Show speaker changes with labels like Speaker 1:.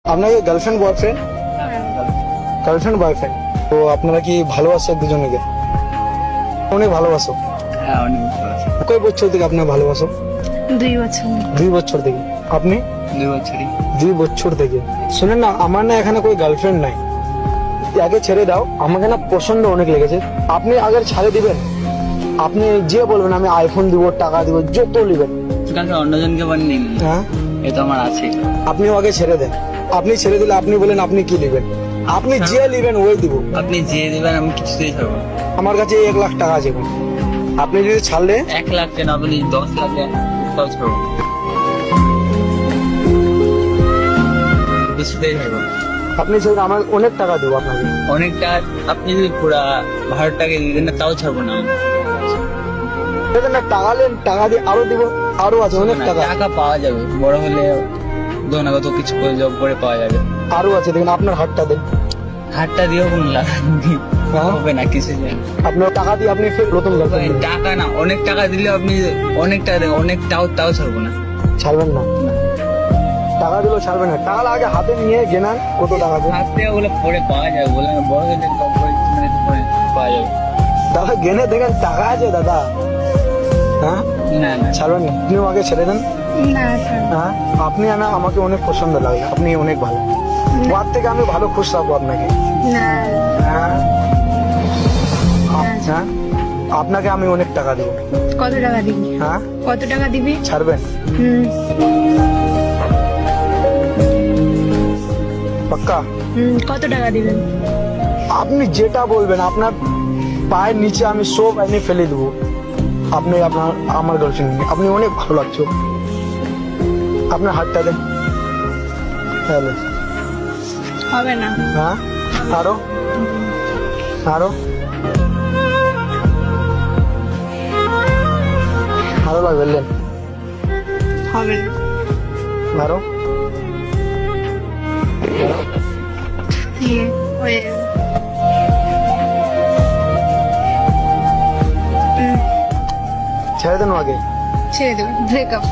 Speaker 1: আপনাকে girlfriend boyfriend boyfriend তো আপনারা কি ভালোবাসো দুজনকে? অনেক ভালোবাসো?
Speaker 2: হ্যাঁ, অনেক ভালোবাসি।
Speaker 1: কয় বছর থেকে আপনার ভালোবাসো?
Speaker 3: 2 বছর।
Speaker 1: 2 বছর থেকে। আপনি?
Speaker 2: 2 বছরই।
Speaker 1: 2 বছর থেকে। শুনেন না, আমার না এখানে কোনো গার্লফ্রেন্ড নাই, আগে ছেড়ে দাও। আমাকে না পছন্দ অনেক লেগেছে, আপনি আগে ছেড়ে দিবেন। আপনি যে বলবেন আমি আইফোন দিব, টাকা দিব, যত নেবেন।
Speaker 2: কালকে অন্যজনকে বানিয়ে নিন।
Speaker 1: হ্যাঁ,
Speaker 2: এ তো আমার আছে।
Speaker 1: আপনিও আগে ছেড়ে দেন। আপনি ছেড়ে দিলে আপনি বলেন আপনি কি নেবেন, আপনি যে নেবেন ওই দিব।
Speaker 2: আপনি যে দেবেন আমি কিছুতেই ছাড়বো না।
Speaker 1: আমার কাছে 1 লাখ টাকা আছে, আপনি যদি ছাড়লে
Speaker 2: 1 লাখ কেন, আপনি 10 লাখ দেন, তাও ছাড়বো না। কিছুতেই ছাড়বো না।
Speaker 1: আপনি ছেড়ে আমার অনেক টাকা দেবো আপনাকে।
Speaker 2: অনেকটা আপনি যদি পুরা ভাড়াটাকে দিয়ে দেন না, তাও ছাড়বো না আমি।
Speaker 1: দেখেন না, টাকা নেন, টাকা দিয়ে আরো দিব, আরো আছে অনেক
Speaker 2: না,
Speaker 1: টাকা।
Speaker 2: টাকা পাওয়া যাবে, বড় হলে দোনাগত কিছু করে জব করে পাওয়া যাবে।
Speaker 1: আরো আছে, দেখেন আপনার হাতটা দেন।
Speaker 2: হাতটা দিয়েও কোনো লাভ নেই।
Speaker 1: হ্যাঁ?
Speaker 2: হবে না কিছু জানি।
Speaker 1: আপনার টাকা দিয়ে আপনি ফের নতুন গার্লফ্রেন্ড নেবেন।
Speaker 2: টাকা না, অনেক টাকা দিলে আপনি অনেক টাকা দেন, অনেক তাও ছাড়বো না।
Speaker 1: ছাড়বেন না? টাকা দিলেও ছাড়বেন না? টাকা আগে হাতে নিয়ে গেনান কত টাকা দেন।
Speaker 2: হাত থেকে ওগুলো পরে পাওয়া যাবে, বলে বড় হলে জব করে পরে পাওয়া যাবে।
Speaker 1: টাকা গেনে দেখেন টাকা আছে দাদা। হ্যাঁ,
Speaker 2: না না,
Speaker 1: ছাড়বেন না? আপনিও আগে ছেড়ে দেন।
Speaker 3: না ছাড়বো
Speaker 1: হ্যাঁ, আপনি না আমাকে অনেক পছন্দ লাগে, আপনি অনেক ভালো। ওর থেকে আমি ভালো খুশ রাখবো আপনাকে।
Speaker 3: না।
Speaker 1: হ্যাঁ, হ্যাঁ, আপনাকে আমি অনেক টাকা দেবো।
Speaker 3: কত টাকা দিবি?
Speaker 1: হ্যাঁ,
Speaker 3: কত টাকা দিবি?
Speaker 1: ছাড়বেন?
Speaker 3: হুম
Speaker 1: পাক্কা?
Speaker 3: কত টাকা দিবেন?
Speaker 1: আপনি যেটা বলবেন, আপনার পায়ের নিচে আমি সব এনে ফেলে দেবো। আপনি আমার গার্লফ্রেন্ড, আপনি অনেক ভালো লাগছো। আপনার হাতটা দেন। তাহলে
Speaker 3: হবে না।
Speaker 1: হ্যাঁ, আরো আরো আরো লাগবে, নেন।
Speaker 3: হবে না।
Speaker 1: আরো
Speaker 3: হয়ে যাবে।
Speaker 1: ছেড়ে দেন আগে।
Speaker 3: ছেড়ে দেবে, ব্রেকআপ।